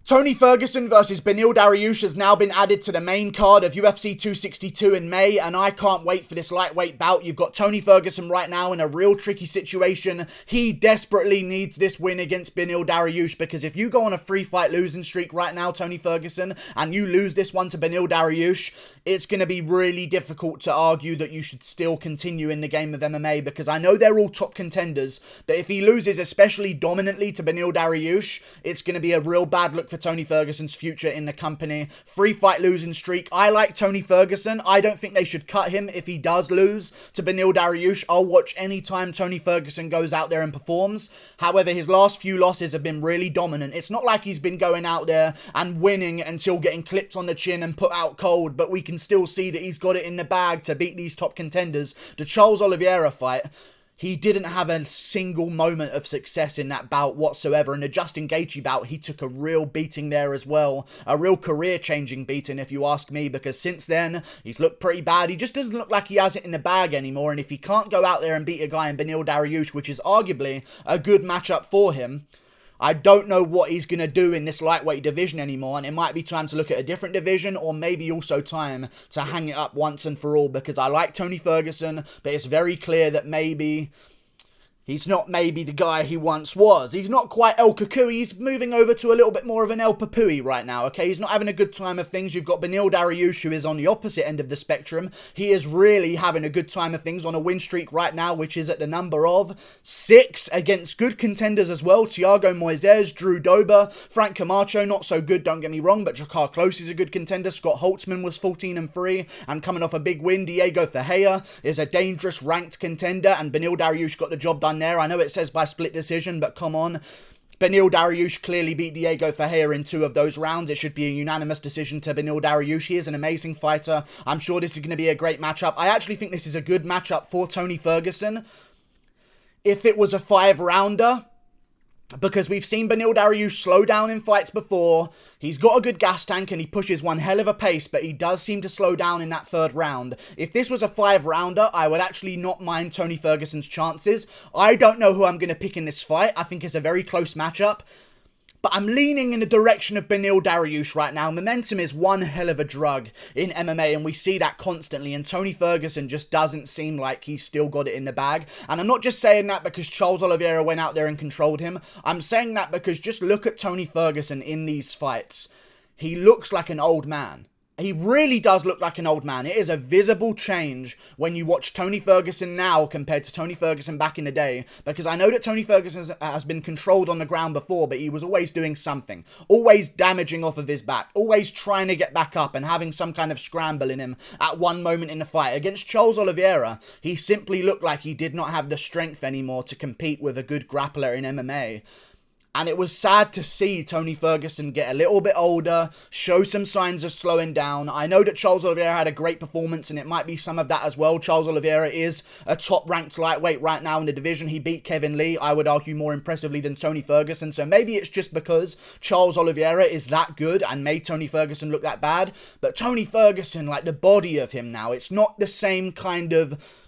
Tony Ferguson versus Beneil Dariush has now been added to the main card of UFC 262 in May, and I can't wait for this lightweight bout. You've got Tony Ferguson right now in a real tricky situation. He desperately needs this win against Beneil Dariush, because if you go on a 3-fight losing streak right now, Tony Ferguson, and you lose this one to Beneil Dariush, it's going to be really difficult to argue that you should still continue in the game of MMA, because I know they're all top contenders, but if he loses especially dominantly to Beneil Dariush, it's going to be a real bad look for Tony Ferguson's future in the company. 3-fight losing streak. I like Tony Ferguson. I don't think they should cut him if he does lose to Beneil Dariush. I'll watch any time Tony Ferguson goes out there and performs. However, his last few losses have been really dominant. It's not like he's been going out there and winning until getting clipped on the chin and put out cold, but we can still see that he's got it in the bag to beat these top contenders. The Charles Oliveira fight, he didn't have a single moment of success in that bout whatsoever. In the Justin Gaethje bout, he took a real beating there as well. A real career-changing beating, if you ask me, because since then, he's looked pretty bad. He just doesn't look like he has it in the bag anymore, and if he can't go out there and beat a guy in Beneil Dariush, which is arguably a good matchup for him, I don't know what he's going to do in this lightweight division anymore, and it might be time to look at a different division, or maybe also time to hang it up once and for all, because I like Tony Ferguson, but it's very clear that maybe he's not maybe the guy he once was. He's not quite El Kukui. He's moving over to a little bit more of an El Papui right now, okay? He's not having a good time of things. You've got Beneil Dariush, who is on the opposite end of the spectrum. He is really having a good time of things on a win streak right now, which is at the number of 6 against good contenders as well. Thiago Moises, Drew Dober, Frank Camacho, not so good, don't get me wrong, but Jakar Close is a good contender. Scott Holtzman was 14-3 and coming off a big win. Diego Ferreira is a dangerous ranked contender, and Beneil Dariush got the job done there. I know it says by split decision, but come on. Beneil Dariush clearly beat Diego Ferreira in 2 of those rounds. It should be a unanimous decision to Beneil Dariush. He is an amazing fighter. I'm sure this is going to be a great matchup. I actually think this is a good matchup for Tony Ferguson if it was a 5-rounder, because we've seen Beneil Dariush slow down in fights before. He's got a good gas tank and he pushes one hell of a pace, but he does seem to slow down in that 3rd round. If this was a 5-rounder, I would actually not mind Tony Ferguson's chances. I don't know who I'm going to pick in this fight. I think it's a very close matchup, but I'm leaning in the direction of Beneil Dariush right now. Momentum is one hell of a drug in MMA, and we see that constantly, and Tony Ferguson just doesn't seem like he's still got it in the bag. And I'm not just saying that because Charles Oliveira went out there and controlled him. I'm saying that because just look at Tony Ferguson in these fights. He looks like an old man. He really does look like an old man. It is a visible change when you watch Tony Ferguson now compared to Tony Ferguson back in the day. Because I know that Tony Ferguson has been controlled on the ground before, but he was always doing something. Always damaging off of his back. Always trying to get back up and having some kind of scramble in him at one moment in the fight. Against Charles Oliveira, he simply looked like he did not have the strength anymore to compete with a good grappler in MMA. And it was sad to see Tony Ferguson get a little bit older, show some signs of slowing down. I know that Charles Oliveira had a great performance, and it might be some of that as well. Charles Oliveira is a top-ranked lightweight right now in the division. He beat Kevin Lee, I would argue, more impressively than Tony Ferguson. So maybe it's just because Charles Oliveira is that good and made Tony Ferguson look that bad. But Tony Ferguson, like the body of him now, it's not the same kind of...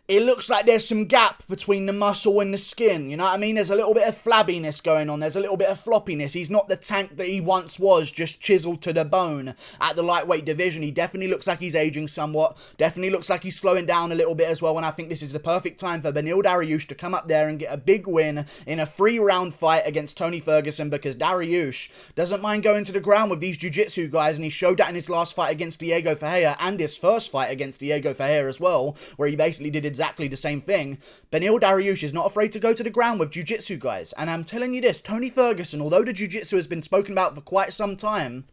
It looks like there's some gap between the muscle and the skin, you know what I mean? There's a little bit of flabbiness going on. There's a little bit of floppiness. He's not the tank that he once was, just chiseled to the bone at the lightweight division. He definitely looks like he's aging somewhat. Definitely looks like he's slowing down a little bit as well. And I think this is the perfect time for Beneil Dariush to come up there and get a big win in a 3-round fight against Tony Ferguson, because Dariush doesn't mind going to the ground with these jiu-jitsu guys, and he showed that in his last fight against Diego Ferreira and his first fight against Diego Ferreira as well, where he basically did exactly the same thing. Beneil Dariush is not afraid to go to the ground with jiu-jitsu guys, and I'm telling you this, Tony Ferguson, although the jiu-jitsu has been spoken about for quite some time,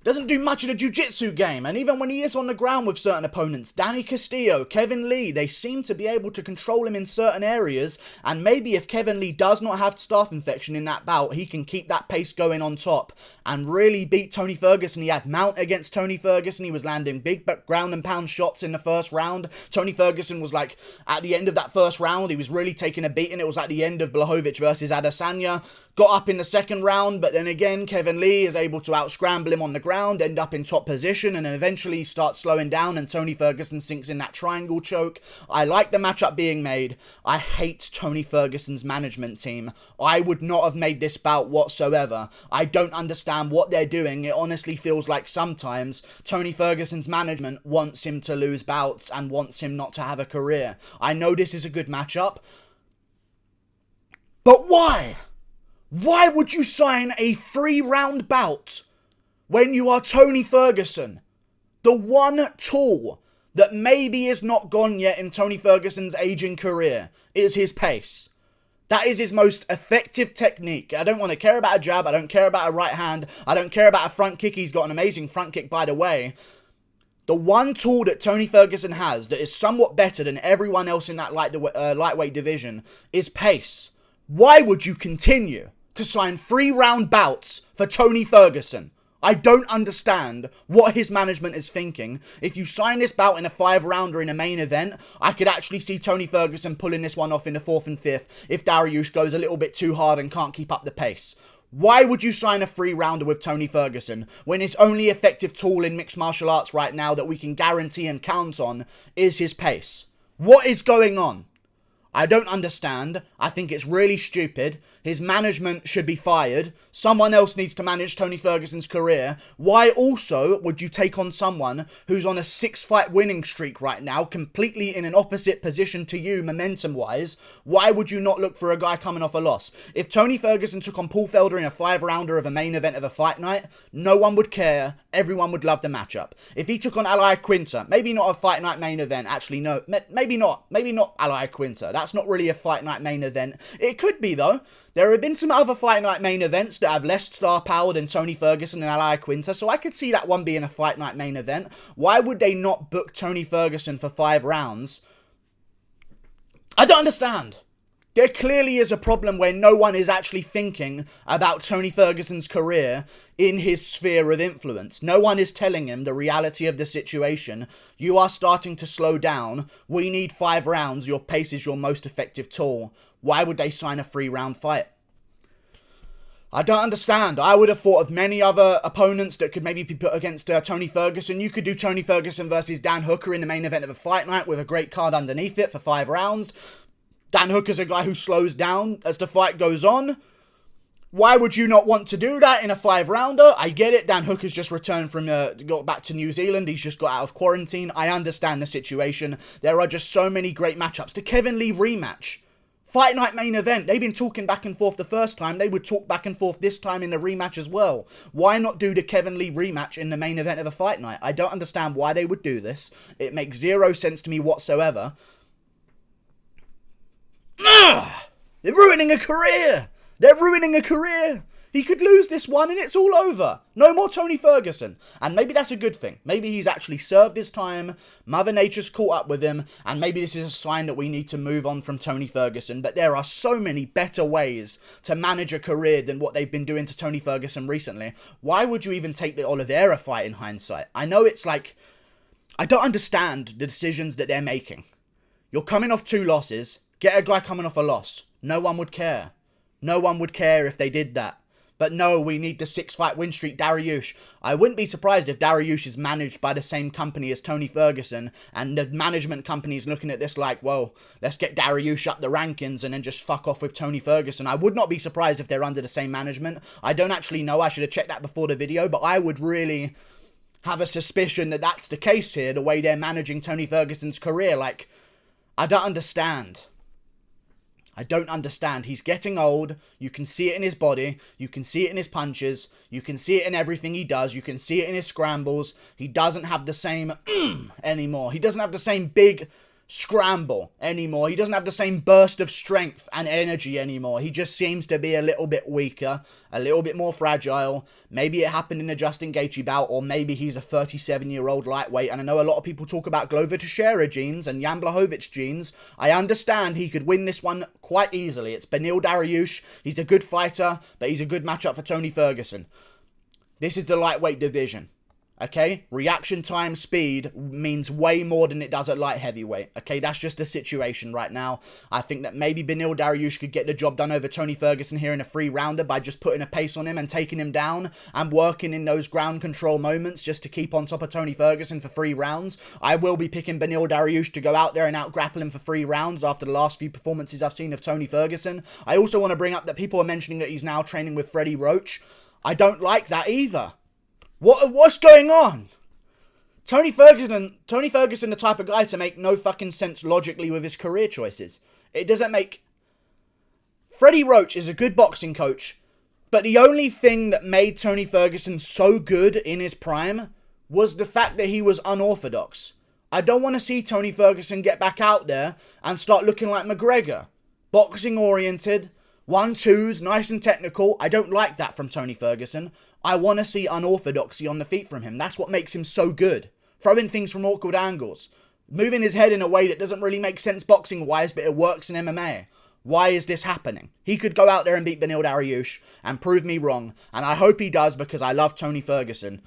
doesn't do much of the jiu-jitsu game, and even when he is on the ground with certain opponents, Danny Castillo, Kevin Lee, they seem to be able to control him in certain areas, and maybe if Kevin Lee does not have staph infection in that bout, he can keep that pace going on top and really beat Tony Ferguson. He had mount against Tony Ferguson. He was landing big ground and pound shots in the 1st round. Tony Ferguson was like, at the end of that 1st round, he was really taking a beating. It was at the end of Blachowicz versus Adesanya. Got up in the 2nd round, but then again, Kevin Lee is able to out-scramble him on the ground. round, end up in top position, and then eventually start slowing down and Tony Ferguson sinks in that triangle choke. I like the matchup being made. I hate Tony Ferguson's management team. I would not have made this bout whatsoever. I don't understand what they're doing. It honestly feels like sometimes Tony Ferguson's management wants him to lose bouts and wants him not to have a career. I know this is a good matchup, but why? Why would you sign a 3-round bout when you are Tony Ferguson? The one tool that maybe is not gone yet in Tony Ferguson's aging career is his pace. That is his most effective technique. I don't want to care about a jab. I don't care about a right hand. I don't care about a front kick. He's got an amazing front kick, by the way. The one tool that Tony Ferguson has that is somewhat better than everyone else in that lightweight division is pace. Why would you continue to sign 3-round bouts for Tony Ferguson? I don't understand what his management is thinking. If you sign this bout in a 5-rounder in a main event, I could actually see Tony Ferguson pulling this one off in the 4th and 5th if Dariush goes a little bit too hard and can't keep up the pace. Why would you sign a 3-rounder with Tony Ferguson when his only effective tool in mixed martial arts right now that we can guarantee and count on is his pace? What is going on? I don't understand. I think it's really stupid. His management should be fired. Someone else needs to manage Tony Ferguson's career. Why also would you take on someone who's on a 6-fight winning streak right now, completely in an opposite position to you momentum-wise? Why would you not look for a guy coming off a loss? If Tony Ferguson took on Paul Felder in a 5-rounder of a main event of a fight night, no one would care. Everyone would love the matchup. If he took on Ally Quinter, maybe not a fight night main event. Actually, no, maybe not. Maybe not Ally Quinter. That's not really a fight night main event. It could be, though. There have been some other fight night main events that have less star power than Tony Ferguson and Ally Quinter, so I could see that one being a fight night main event. Why would they not book Tony Ferguson for 5 rounds? I don't understand. There clearly is a problem where no one is actually thinking about Tony Ferguson's career in his sphere of influence. No one is telling him the reality of the situation. You are starting to slow down. We need 5 rounds. Your pace is your most effective tool. Why would they sign a 3-round fight? I don't understand. I would have thought of many other opponents that could maybe be put against Tony Ferguson. You could do Tony Ferguson versus Dan Hooker in the main event of a fight night with a great card underneath it for 5 rounds. Dan Hooker's a guy who slows down as the fight goes on. Why would you not want to do that in a 5-rounder? I get it. Dan Hooker's just returned from, got back to New Zealand. He's just got out of quarantine. I understand the situation. There are just so many great matchups. The Kevin Lee rematch. Fight night main event. They've been talking back and forth the first time. They would talk back and forth this time in the rematch as well. Why not do the Kevin Lee rematch in the main event of a fight night? I don't understand why they would do this. It makes zero sense to me whatsoever. They're ruining a career. They're ruining a career. He could lose this one and it's all over. No more Tony Ferguson. And maybe that's a good thing. Maybe he's actually served his time. Mother Nature's caught up with him. And maybe this is a sign that we need to move on from Tony Ferguson. But there are so many better ways to manage a career than what they've been doing to Tony Ferguson recently. Why would you even take the Oliveira fight in hindsight? I know it's like, I don't understand the decisions that they're making. You're coming off 2 losses. Get a guy coming off a loss. No one would care. No one would care if they did that. But no, we need the 6-fight win streak, Dariush. I wouldn't be surprised if Dariush is managed by the same company as Tony Ferguson, and the management company is looking at this like, well, let's get Dariush up the rankings and then just fuck off with Tony Ferguson. I would not be surprised if they're under the same management. I don't actually know. I should have checked that before the video, but I would really have a suspicion that that's the case here, the way they're managing Tony Ferguson's career. Like, I don't understand. I don't understand. He's getting old. You can see it in his body. You can see it in his punches. You can see it in everything he does. You can see it in his scrambles. He doesn't have the same anymore. He doesn't have the same big scramble anymore. He doesn't have the same burst of strength and energy anymore. He just seems to be a little bit weaker, a little bit more fragile. Maybe it happened in the Justin Gaethje bout, or maybe he's a 37-year-old lightweight. And I know a lot of people talk about Glover Teixeira genes and Jan Blachowicz genes. I understand he could win this one quite easily. It's Beneil Dariush. He's a good fighter, but he's a good matchup for Tony Ferguson. This is the lightweight division. Okay, reaction time speed means way more than it does at light heavyweight. Okay, that's just a situation right now. I think that maybe Beneil Dariush could get the job done over Tony Ferguson here in a 3-rounder by just putting a pace on him and taking him down and working in those ground control moments just to keep on top of Tony Ferguson for 3 rounds. I will be picking Beneil Dariush to go out there and out-grapple him for 3 rounds after the last few performances I've seen of Tony Ferguson. I also want to bring up that people are mentioning that he's now training with Freddie Roach. I don't like that either. What's going on? Tony Ferguson, the type of guy to make no fucking sense logically with his career choices. It doesn't make... Freddie Roach is a good boxing coach, but the only thing that made Tony Ferguson so good in his prime was the fact that he was unorthodox. I don't want to see Tony Ferguson get back out there and start looking like McGregor. Boxing oriented, 1-2s, nice and technical. I don't like that from Tony Ferguson. I want to see unorthodoxy on the feet from him. That's what makes him so good. Throwing things from awkward angles. Moving his head in a way that doesn't really make sense boxing-wise, but it works in MMA. Why is this happening? He could go out there and beat Beneil Dariush and prove me wrong. And I hope he does because I love Tony Ferguson.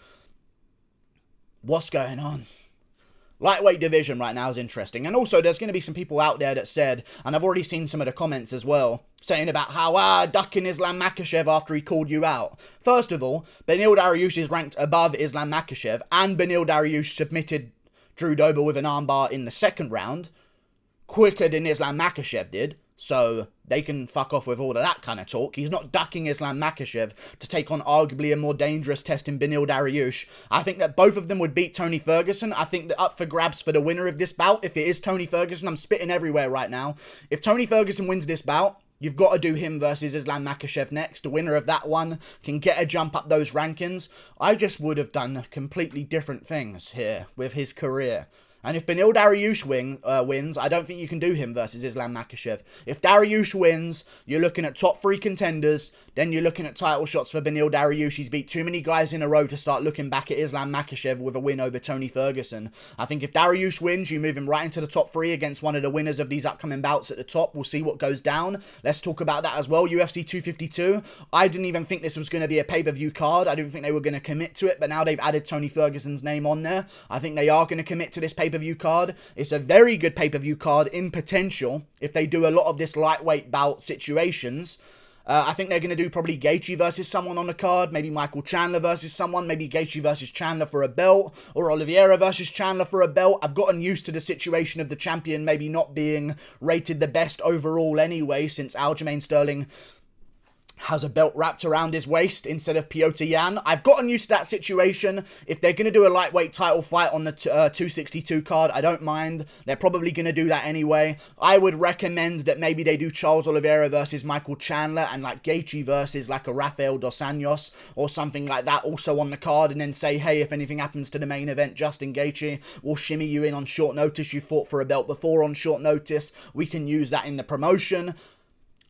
What's going on? Lightweight division right now is interesting. And also, there's going to be some people out there that said, and I've already seen some of the comments as well, saying about how, ducking Islam Makhachev after he called you out. First of all, Beneil Dariush is ranked above Islam Makhachev, and Beneil Dariush submitted Drew Dober with an armbar in the 2nd round, quicker than Islam Makhachev did. So they can fuck off with all of that kind of talk. He's not ducking Islam Makhachev to take on arguably a more dangerous test in Beneil Dariush. I think that both of them would beat Tony Ferguson. I think that up for grabs for the winner of this bout, if it is Tony Ferguson, I'm spitting everywhere right now. If Tony Ferguson wins this bout, you've got to do him versus Islam Makhachev next. The winner of that one can get a jump up those rankings. I just would have done completely different things here with his career. And if Beneil Dariush wins, I don't think you can do him versus Islam Makhachev. If Dariush wins, you're looking at top 3 contenders. Then you're looking at title shots for Beneil Dariush. He's beat too many guys in a row to start looking back at Islam Makhachev with a win over Tony Ferguson. I think if Dariush wins, you move him right into the top 3 against one of the winners of these upcoming bouts at the top. We'll see what goes down. Let's talk about that as well. UFC 252. I didn't even think this was going to be a pay-per-view card. I didn't think they were going to commit to it. But now they've added Tony Ferguson's name on there. I think they are going to commit to this pay-per-view card. It's a very good pay-per-view card in potential if they do a lot of this lightweight bout situations. I think they're going to do probably Gaethje versus someone on the card, maybe Michael Chandler versus someone, maybe Gaethje versus Chandler for a belt, or Oliveira versus Chandler for a belt. I've gotten used to the situation of the champion maybe not being rated the best overall anyway, since Aljamain Sterling has a belt wrapped around his waist instead of Piotr Jan. I've gotten used to that situation. If they're going to do a lightweight title fight on the 262 card, I don't mind. They're probably going to do that anyway. I would recommend that maybe they do Charles Oliveira versus Michael Chandler and like Gaethje versus like a Rafael Dos Anjos or something like that also on the card, and then say, hey, if anything happens to the main event, Justin Gaethje will shimmy you in on short notice. You fought for a belt before on short notice. We can use that in the promotion.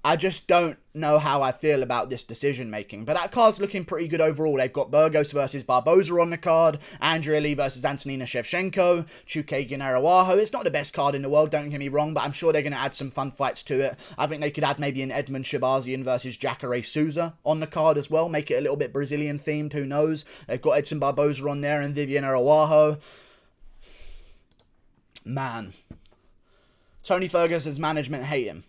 I just don't know how I feel about this decision making. But that card's looking pretty good overall. They've got Burgos versus Barboza on the card, Andrea Lee versus Antonina Shevchenko, Chookagian Araújo. It's not the best card in the world, don't get me wrong, but I'm sure they're going to add some fun fights to it. I think they could add maybe an Edmund Shabazian versus Jacare Souza on the card as well. Make it a little bit Brazilian themed, who knows. They've got Edson Barboza on there and Vivian Araújo. Man. Tony Ferguson's management hate him.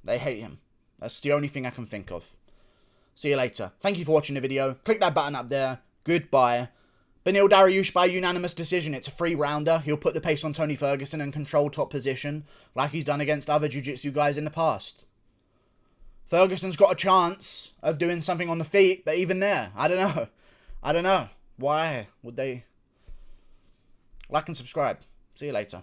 They hate him. That's the only thing I can think of. See you later. Thank you for watching the video. Click that button up there. Goodbye. Beneil Dariush by unanimous decision. It's a 3-rounder. He'll put the pace on Tony Ferguson and control top position like he's done against other jiu-jitsu guys in the past. Ferguson's got a chance of doing something on the feet, but even there, I don't know. I don't know. Why would they? Like and subscribe. See you later.